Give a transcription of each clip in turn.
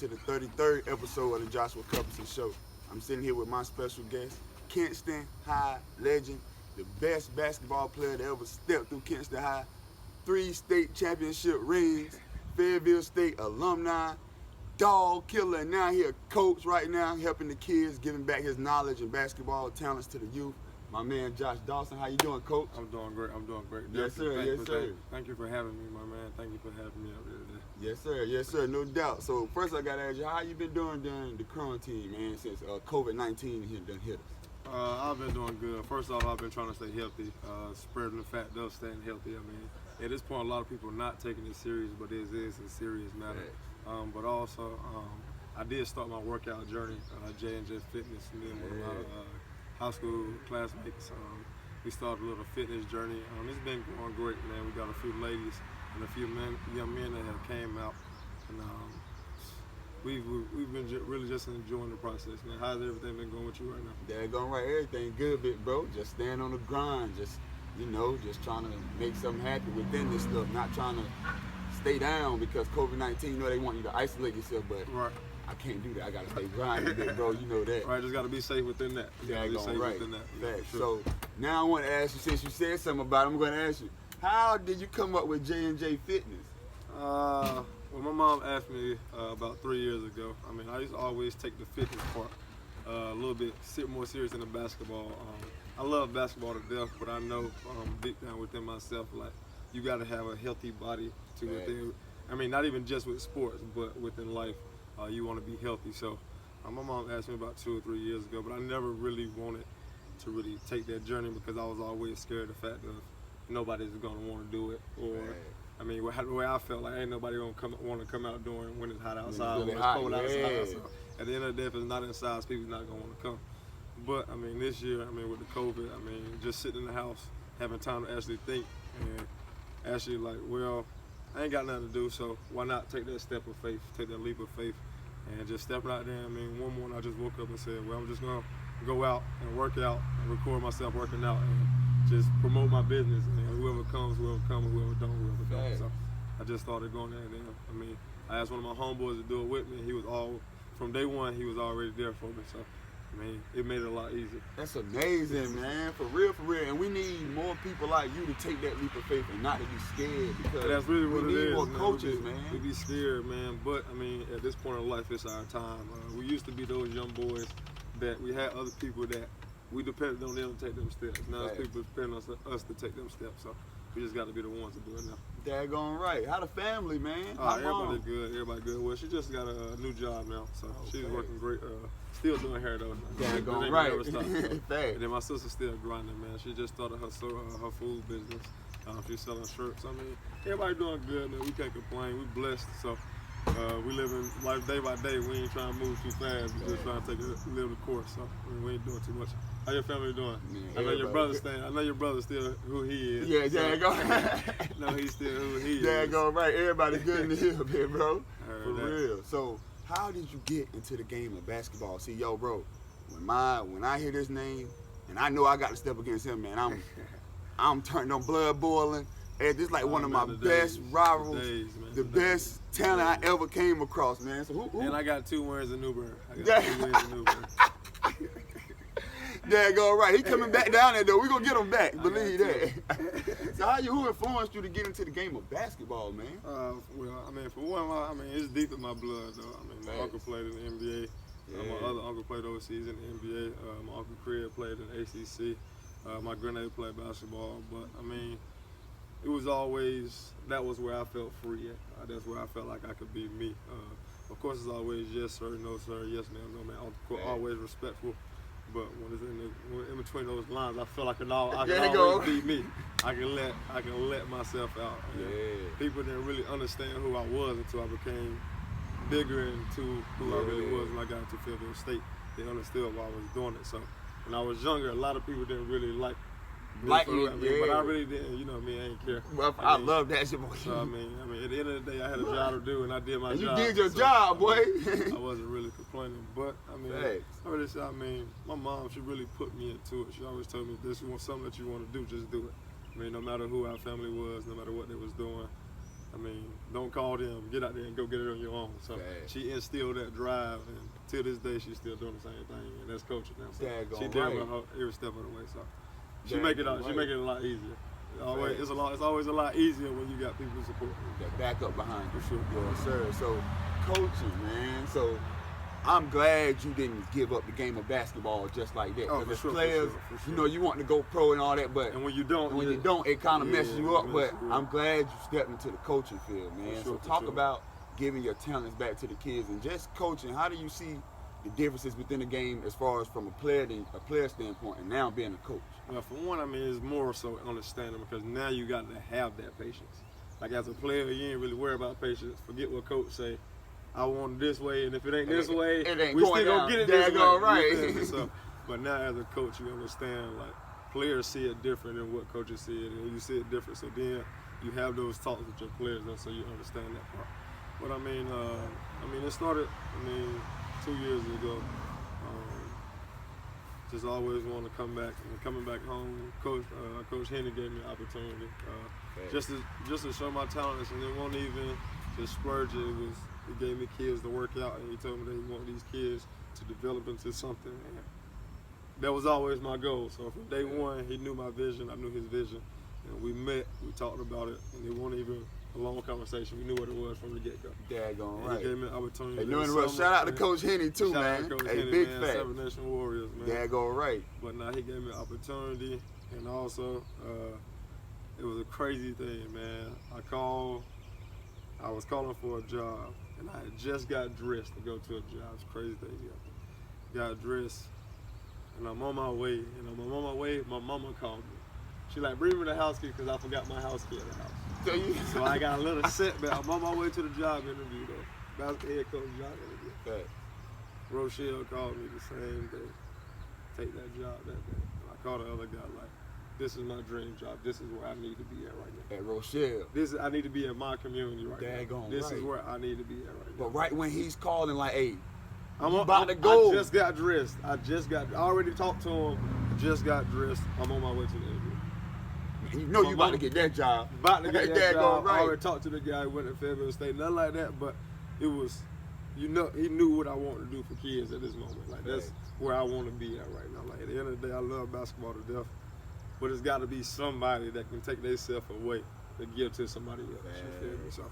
to the 33rd episode of the Joshua Cuthbertson Show. I'm sitting here with my special guest, Kinston High legend, the best basketball player to ever step through Kinston High, 3 state championship rings, Fayetteville State alumni, dog killer, and now he a coach right now, helping the kids, giving back his knowledge and basketball talents to the youth. My man, Josh Dawson, how you doing, Coach? I'm doing great. Yes, sir. Yes, sir. Thank you for having me, my man. Thank you for having me up here today. Yes, sir. Yes, sir. No doubt. So first, I gotta ask you, how you been doing during the quarantine, man, since COVID-19 done hit us? I've been doing good. First off, I've been trying to stay healthy, spreading the fact of staying healthy. I mean, at this point, a lot of people are not taking it serious, but this is a serious matter. Right. But also, I did start my workout journey, JNJ Fitness, me and one of my high school classmates. We started a little fitness journey. It's been going great, man. We got a few ladies and a few young men that have came out, and we've been really just enjoying the process, man. How's everything been going with you right now? Daggone right, everything good, big bro. Just staying on the grind, just trying to make something happen within this stuff, not trying to stay down because COVID-19, they want you to isolate yourself, but right. I can't do that. I gotta stay grinding, big bro. You know that. Right, just gotta be safe within that. Daggone right. Within that. Yeah, sure. So now I want to ask you, since you said something about it, I'm going to ask you, how did you come up with JNJ Fitness? Well, my mom asked me about 3 years ago. I mean, I used to always take the fitness part a little bit more serious than the basketball. I love basketball to death, but I know deep down within myself, like, you got to have a healthy body to within. I mean, not even just with sports, but within life, you want to be healthy. So my mom asked me about 2 or 3 years ago, but I never really wanted to really take that journey because I was always scared of the fact of nobody's going to want to do it. Or, I mean, the way I felt, like, ain't nobody going to want to come out during when it's hot outside, when it's cold outside. So at the end of the day, if it's not inside, people's not going to want to come. But, I mean, this year, I mean, with the COVID, I mean, just sitting in the house, having time to actually think and actually, like, well, I ain't got nothing to do, so why not take that step of faith, take that leap of faith, and just step out there. I mean, one morning I just woke up and said, well, I'm just going to go out and work out and record myself working out and just promote my business. And whoever comes, whoever don't. So I just started going there. And then, I mean, I asked one of my homeboys to do it with me. He was from day one, he was already there for me. So, I mean, it made it a lot easier. That's amazing, man. For real, for real. And we need more people like you to take that leap of faith and not to be scared, because that's really what we it is. We need more coaches, man. We be scared, man. But, I mean, at this point in life, it's our time. We used to be those young boys that we had other people that we depended on them to take them steps. Now it's people depend on us to take them steps. So we just got to be the ones to do it now. Daggone right. How the family, man? Everybody good. Everybody good. Well, she just got a new job now, so she's working great. Still doing hair though. Daggone right. And then my sister's still grinding, man. She just started her food business. She's selling shirts. I mean, everybody doing good, man. We can't complain. We blessed. So we living life day by day. We ain't trying to move too fast. We just trying to live the course. So I mean, we ain't doing too much. How your family doing? Man, I know your brother's staying. I know your brother's still who he is. Yeah, daggone. No, he's still who he is. Daggone right. Everybody good in the hill, man, bro. For real. So how did you get into the game of basketball? See, yo, bro, when I hear this name, and I know I got to step against him, man, I'm turning on blood boiling. And this is like one of my best rivalries, the best talent I ever came across, man. So who? And I got 2 wins in Newburgh. Daggone right. He coming back down there, though. We gonna get him back. Believe that. So who influenced you to get into the game of basketball, man? Well, I mean, for one, it's deep in my blood, though. I mean, my uncle played in the NBA. My other uncle played overseas in the NBA. My uncle Craig played in the ACC. My granddad played basketball. But, I mean, it was always, that was where I felt free at. That's where I felt like I could be me. Of course, it's always yes, sir, no, sir, yes, ma'am, no, man. Always respectful. But when it's in between those lines, I feel like I can always be me. I can let myself out. People didn't really understand who I was until I became bigger into who I really was when I got into Fayetteville State. They understood why I was doing it. So when I was younger, a lot of people didn't really like me, but I really didn't. You know what I mean? I ain't care. Well, I love that shit, boy. So I mean, at the end of the day, I had a job to do, and I did my job. You did your job, boy. I wasn't really complaining, but I mean, my mom, she really put me into it. She always told me, this is something that you want to do, just do it. I mean, no matter who our family was, no matter what they was doing, I mean, don't call them. Get out there and go get it on your own. So she instilled that drive, and to this day, she's still doing the same thing, and that's coaching now. So she did with her every step of the way. So she make it a lot easier. It's always a lot easier when you got people to support you. That back up behind you. For sure. Yes, sir. So coaching, man. So I'm glad you didn't give up the game of basketball just like that. Oh, for sure, players, for sure. you know, you want to go pro and all that, but and when you don't, it kind of messes you up. But you I'm glad you stepped into the coaching field, man. So talk about giving your talents back to the kids and just coaching. How do you see the differences within the game as far as from a player standpoint and now being a coach? Well, for one, I mean, it's more so understanding because now you got to have that patience. Like as a player, you ain't really worry about patience. Forget what coach say. I want it this way, and if it ain't this way, we still gonna get it this way. Right. So, but now as a coach, you understand like players see it different than what coaches see it, and you see it different. So then you have those talks with your players, and so you understand that part. But I mean, it started. 2 years ago. Just always want to come back and coming back home. Coach Henry gave me an opportunity just to show my talents, and it wasn't even just splurge it. He gave me kids to work out, and he told me that he wanted these kids to develop into something. And that was always my goal. So from day one, he knew my vision. I knew his vision, and we met. We talked about it, and it wasn't even a long conversation. We knew what it was from the get-go. Daggone right. He gave me an opportunity. Hey, no interrupt. Shout out to Coach Henny too, man. Coach hey, Henny, big man. fact. 7 Nation Warriors, man. Daggone right. But now he gave me an opportunity, and also it was a crazy thing, man. I was calling for a job, and I had just got dressed to go to a job. It's a crazy thing. Got dressed, and I'm on my way. And I'm on my way. My mama called me. She like, bring me the house key because I forgot my house key at the house. So I got a little setback. I'm on my way to the job interview though. Basketball head coach job interview. Fact. Rochelle called me the same day. Take that job that day. And I called the other guy like, this is my dream job. This is where I need to be at right now. At Rochelle. I need to be in my community right now. This is where I need to be at right now. But right when he's calling like, hey, I'm about to go. I just got dressed. I already talked to him. I just got dressed. I'm on my way to the interview. You know you about to get that job. About to get that job. Right. I already talked to the guy who went to Fayetteville State. Nothing like that, but it was, he knew what I wanted to do for kids at this moment. Like that's where I want to be at right now. Like at the end of the day, I love basketball to death, but it's got to be somebody that can take themselves away to give to somebody else. You feel me? So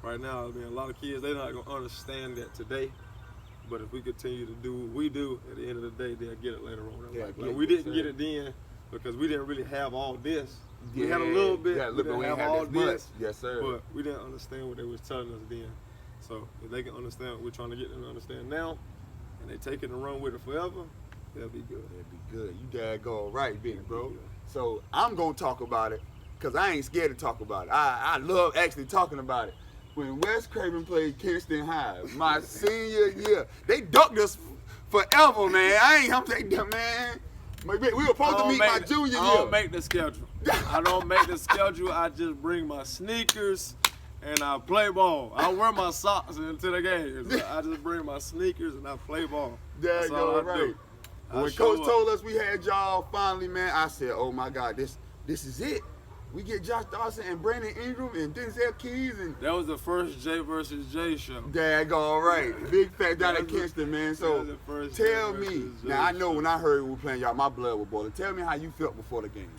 right now, a lot of kids, they're not gonna understand that today. But if we continue to do what we do, at the end of the day, they'll get it later on. Like we didn't get it then because we didn't really have all this. We had a little bit. We didn't have all this. Yes, sir. But we didn't understand what they was telling us then. So if they can understand what we're trying to get them to understand now, and they take it and run with it forever, they'll be good. They'll be good. You daggone right, big bro. So I'm gonna talk about it because I ain't scared to talk about it. I love actually talking about it. When West Craven played Kinston High, my senior year, they ducked us forever, man. I'm taking them, man. We were supposed to meet my junior year. I don't make the schedule. I don't make the schedule. I just bring my sneakers and I play ball. I wear my socks into the games. I just bring my sneakers and I play ball. That's all I do. When Coach told us we had y'all finally, man, I said, oh my God, this is it. We get Josh Dawson and Brandon Ingram and Denzel Keys and that was the first J versus J show. Daggone right. Big fact down at Kinston, man. So tell me, now I know when I heard we were playing y'all, my blood was boiling. Tell me how you felt before the game.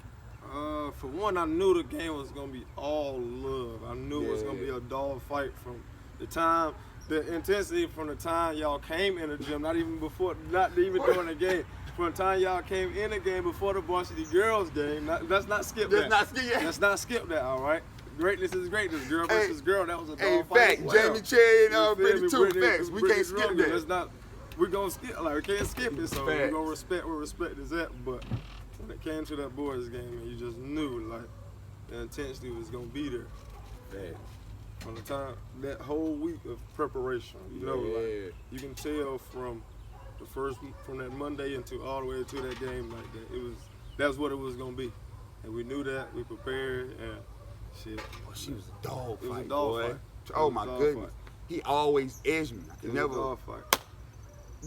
For one, I knew the game was gonna be all love. I knew it was gonna be a dog fight from the intensity from the time y'all came in the gym, not even during the game. From the time y'all came in the game before the varsity girls game, let's not skip that. Let's not skip that, all right? Greatness is greatness. Girl versus girl, that was a dog fight. Fact, Jamie Cherry and Brittany too. Facts, we can't skip that. We're gonna skip, we can't skip it, so we're gonna respect where respect is at. But when it came to that boys game, and you just knew, like, the intensity was gonna be there. Fact. From the time, that whole week of preparation, like, you can tell from that Monday until all the way to that game like that. That's what it was gonna be, and we knew that. We prepared and shit. Oh, she was a dog fight, it was a dog boy. Fight. Oh my goodness, he always edged me. I could never. Was a dog fight.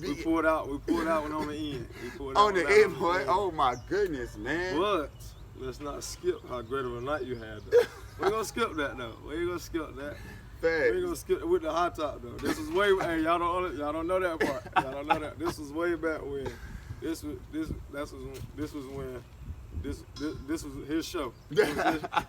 We pulled out when on the end. On the end, boy. Oh my goodness, man. But let's not skip how great of a night you had. Though. We ain't gonna skip that though. We ain't gonna skip that. We ain't gonna skip it with the hot top though. This was way. Hey, y'all don't know that part. Y'all don't know that. This was way back when. This was when. This was his show.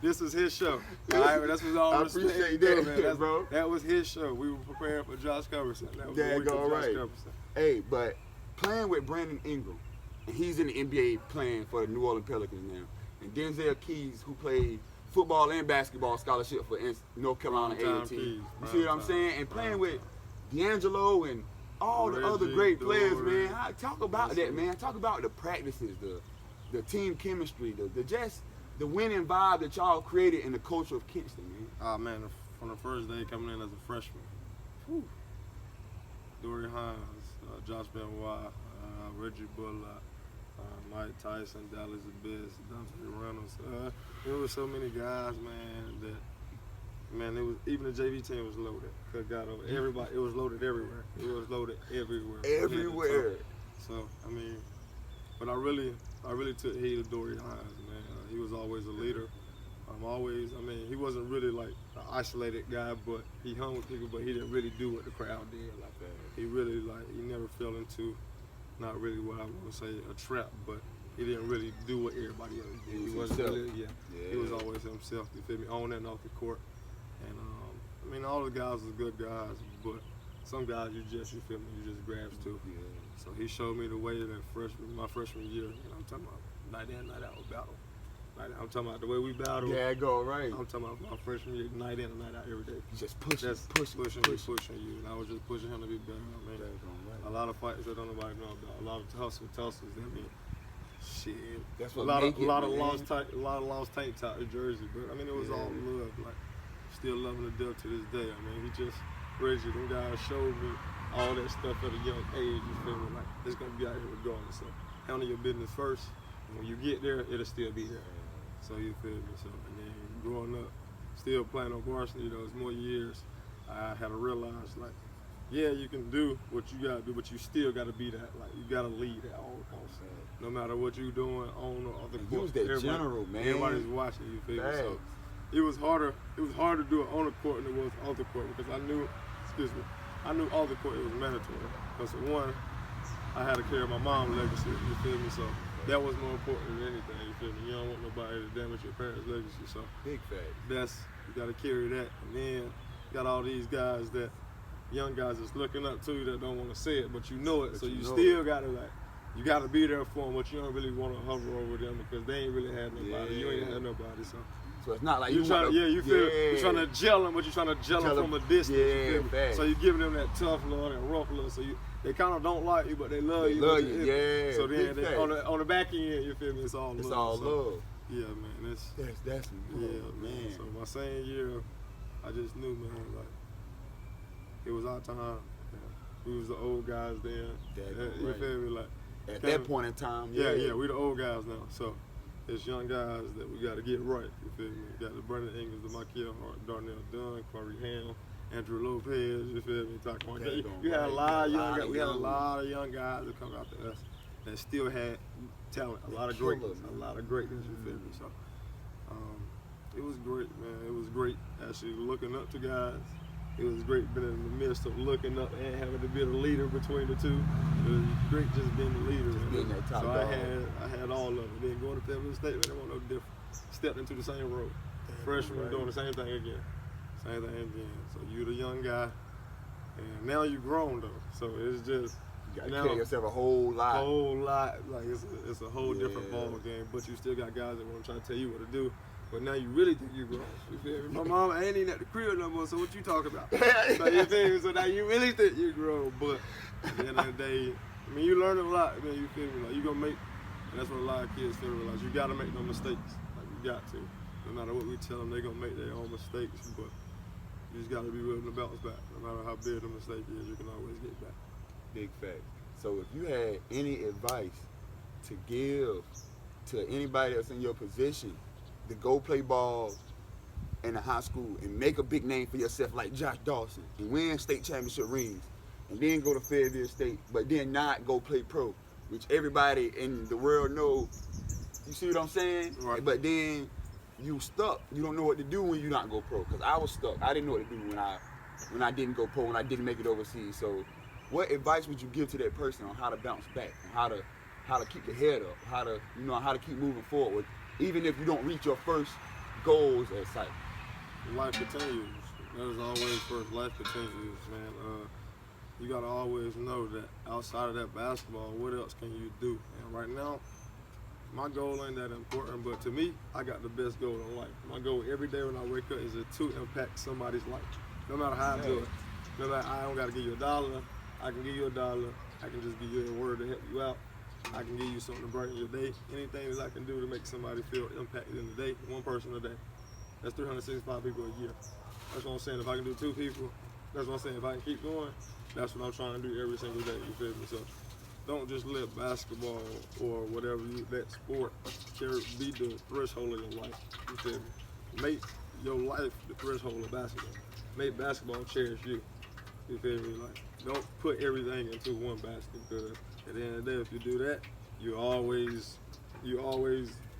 This was his show. All right, that's what all I appreciate that, man. bro. That was his show. We were preparing for Josh Cuthbertson. That was Dang, the week of all right. Josh Cuthbertson. Hey, but playing with Brandon Ingram, and he's in the NBA playing for the New Orleans Pelicans now, and Denzel Keys, who played football and basketball scholarship for North Carolina A&T. You see what I'm saying? And playing with D'Angelo and all the other great players, man. Talk about that, man. Talk about the practices, the team chemistry, the winning vibe that y'all created in the culture of Kinston, man. Oh man, from the first day coming in as a freshman, whew. Dory Hines, Josh Benoit, Reggie Bullock, Mike Tyson, Dallas Abyss, Dante Reynolds. There were so many guys, man, it was even the JV team was loaded. Got over everybody. It was loaded everywhere. It was loaded everywhere. Everywhere. So I mean, but I really took heed of Dory Hines, man. He was always a leader. He wasn't really like an isolated guy, but he hung with people, but he didn't really do what the crowd did. Like he really he never fell into, not really what I want to say a trap, but he didn't really do what everybody else did. He wasn't really, he was always himself. You feel me? On and off the court, and all the guys was good guys, but some guys you feel me, you just grabs to. Yeah. So he showed me the way that my freshman year. I'm talking about night in, night out battle. I'm talking about the way we battle. Yeah, go right. I'm talking about my freshman year, night in and night out every day. Just pushing you, and I was just pushing him to be better. I mean, a lot of fights that don't nobody know about. A lot of tussles. That mean, shit. That's what a lot of lost tank top in Jersey, but I mean it was all love. Like still loving the death to this day. I mean, Reggie, them guys showed me all that stuff at a young age. You feel me? Like it's gonna be out here regardless. So handle your business first. And when you get there, it'll still be there. So you feel me? So and then growing up, still playing on varsity, those more years, I had to realize like, yeah, you can do what you gotta do, but you still gotta be that. Like you gotta lead at all costs. No matter what you're doing on or off the court. Use that general, man. Everybody's watching. You feel me? So it was harder to do it on the court than it was off the court because I knew off the court it was mandatory. Because for one, I had to carry my mom's legacy. You feel me? So that was more important than anything. You feel me? You don't want nobody to damage your parents' legacy. So big fact. You got to carry that. And then you got all these guys young guys that's looking up to you that don't want to say it, but you know it. So you still got to you got to be there for them, but you don't really want to hover over them because they ain't really had nobody. You ain't had nobody. So it's not like you're trying to gel them, but you're trying to gel them from a distance. You feel me? So you're giving them that tough love, that rough love. So they kind of don't like you, but they love you. Yeah. So then on the back end, you feel me? It's all love. It's all love. Yeah, man. That's man. So my same year, I just knew, man, like it was our time. We was the old guys then. You feel me? Like at that point in time. Yeah, we the old guys now. So it's young guys that we got to get right. You feel me? We got the Brandon Ingles, the Michael Hart, Darnell Dunn, Corey Ham, Andrew Lopez. You feel me? We had a lot of young guys. We had a lot of young guys that come out to us that still had talent. A lot of greatness. You feel me? So it was great, man. It was great actually looking up to guys. It was great being in the midst of looking up and having to be the leader between the two. It was great just being the leader. Being that top dog. I had all of it. Then going to Fayetteville State, man, it wasn't no different. Stepped into the same road. Freshman doing the same thing again. So you the young guy, and now you grown though. So it's just you gotta carry yourself a whole lot. Like it's a whole different ball game. But you still got guys that want to try to tell you what to do. But now you really think you grown. You feel me? My mom ain't even at the crib no more, so what you talking about? So you feel me? So now you really think you grown. But at the end of the day, I mean, you learn a lot, man. You feel me? Like you gonna make, and that's what a lot of kids feel realize. You gotta make no mistakes. Like you got to. No matter what we tell them, they gonna make their own mistakes. But you just gotta be willing to bounce back. No matter how big the mistake is, you can always get back. Big fact. So if you had any advice to give to anybody that's in your position to go play ball in a high school and make a big name for yourself like Josh Dawson and win state championship rings and then go to Fayetteville State, but then not go play pro, which everybody in the world knows You see what I'm saying? Right. But then you stuck. You don't know what to do when you not go pro. Cause I was stuck. I didn't know what to do when I didn't go pro, when I didn't make it overseas. So what advice would you give to that person on how to bounce back, on how to keep the head up, how to keep moving forward, even if you don't reach your first goals at sight? Life continues. That is always first. Life continues, man. You gotta always know that outside of that basketball, what else can you do? And right now, my goal ain't that important, but to me, I got the best goal in life. My goal every day when I wake up is to impact somebody's life, no matter how I do it. No matter, I don't gotta give you $1. I can give you $1. I can just give you a word to help you out. I can give you something to brighten your day. Anything that I can do to make somebody feel impacted in the day, one person a day. That's 365 people a year. That's what I'm saying. If I can do 2 people, that's what I'm saying. If I can keep going, that's what I'm trying to do every single day. You feel me? So don't just let basketball or whatever that sport be the threshold of your life. You feel me? Make your life the threshold of basketball. Make basketball cherish you. You feel me? Like, don't put everything into one basket, because at the end of the day, if you do that, you always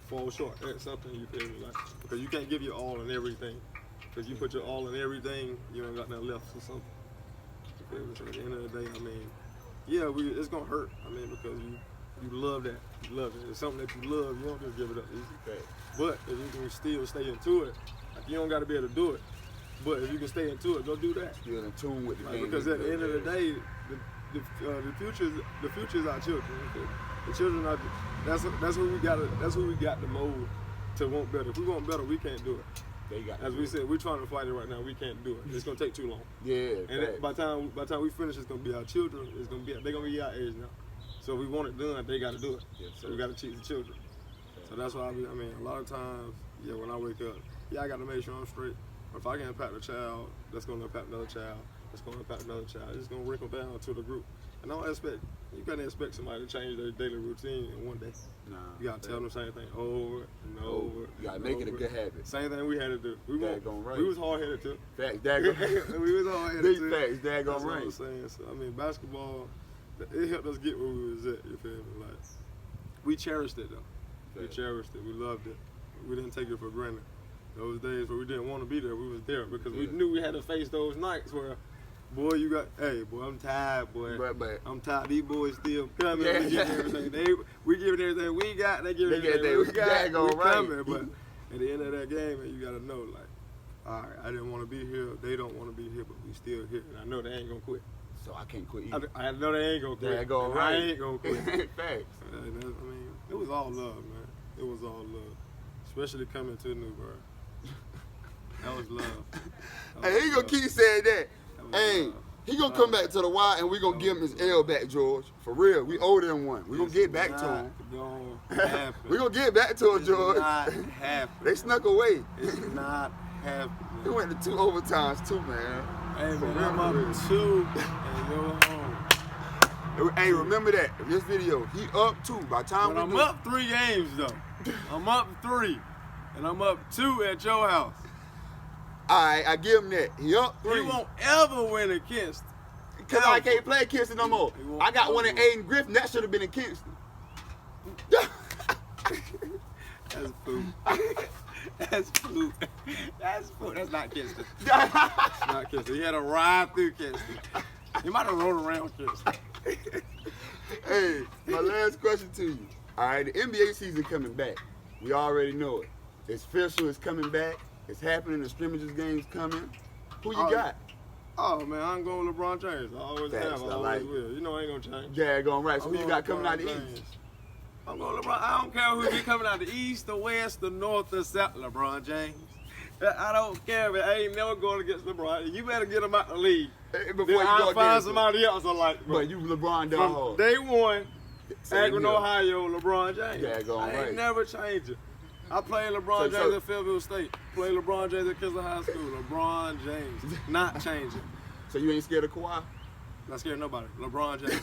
fall short at something. You feel me? Like, because you can't give your all in everything. Because you put your all in everything, you don't got nothing left for something. You feel me? So at the end of the day, I mean, yeah, it's gonna hurt. I mean, because you love that. You love it. It's something that you love. You don't just give it up easy. Okay. But if you can still stay into it, like, you don't got to be able to do it. But if you can stay into it, go do that. Still in tune with the game. Because at the end of the day, the future is our children. The children are. That's who we got to mold to want better. If we want better, we can't do it. As we said, we're trying to fight it right now. We can't do it. It's gonna take too long. Yeah. And by the time we finish, it's gonna be our children. They're gonna be our age now. So if we want it done, they got to do it. Yes, so we got to teach the children. So that's why I mean, a lot of times, when I wake up, I got to make sure I'm straight. If I can impact a child, that's gonna impact another child. That's gonna impact another child. It's gonna trickle down to the group. And you can't expect somebody to change their daily routine in one day. Nah, you gotta tell them the same thing over and over. You gotta make it a good habit. Same thing we had to do. We was hard headed too. Facts, daggone. We was hard headed too. Big facts, daggone That's right. what I'm saying. So I mean, basketball, it helped us get where we was at. You feel me? Like, we cherished it though. We cherished it. We loved it. We didn't take it for granted. Those days where we didn't want to be there, we was there because we knew we had to face those nights where, boy, I'm tired, boy. But I'm tired. These boys still coming. We giving everything. We giving everything we got. They giving everything we got. We coming. But at the end of that game, man, you gotta know, like, all right, I didn't want to be here. They don't want to be here, but we still here. And I know they ain't gonna quit. So I can't quit either. I know they ain't gonna quit. I ain't gonna quit. Facts. I mean, it was all love, man. It was all love, especially coming to Newburgh. That was love. Hey, he gonna keep saying that. Hey, he gonna come back to the Y and we gonna give him his L back, George. For real, we owe them one. We gonna get back to him. We gonna get back to him, George. It's not happening. They snuck away. It's not happening. He went to 2 overtimes too, man. Hey, man, I'm up 2 and you're home. Hey, remember that. This video, he up 2. By the time I'm up 3 games though. I'm up 3, and I'm up 2 at your house. All right, I give him that. He up 3. He won't ever win at Kinston. Because I can't play at Kinston no more. I got one in Aiden Griffin. That should have been in Kinston. That's food. That's food. That's food. That's not Kinston. Not Kinston. He had to ride through Kinston. He might have rode around Kinston. Hey, my last question to you. All right, the NBA season coming back. We already know it. It's official. It's coming back. It's happening. The scrimmages games coming. Who you got? Oh, man, I'm going with LeBron James. I always have. I always will. You know I ain't going to change. Yeah, going right. So who you got coming out the East? I'm going LeBron. I don't care who be coming out the East, the West, the North, the South. LeBron James. I don't care, man. I ain't never going against LeBron. You better get him out the league. Before you I'll find somebody else I like. But you LeBron down hard. Day one, Akron, Ohio, LeBron James. Yeah, going right. I ain't never change it. I played LeBron James at Fayetteville State. Played LeBron James at Kinston High School. LeBron James. Not changing. So you ain't scared of Kawhi? Not scared of nobody. LeBron James.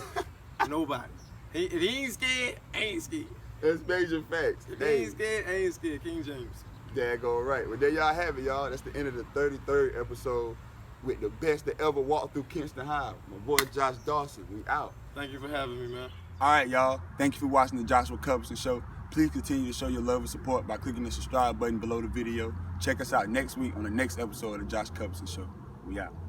Nobody. If he ain't scared, I ain't scared. That's major facts. If he ain't scared, I ain't scared. King James. There go right. Well, there y'all have it, y'all. That's the end of the 33rd episode with the best that ever walked through Kinston High. My boy Josh Dawson. We out. Thank you for having me, man. All right, y'all. Thank you for watching the Joshua Cuthbertson Show. Please continue to show your love and support by clicking the subscribe button below the video. Check us out next week on the next episode of the Josh Cuthbertson Show. We out.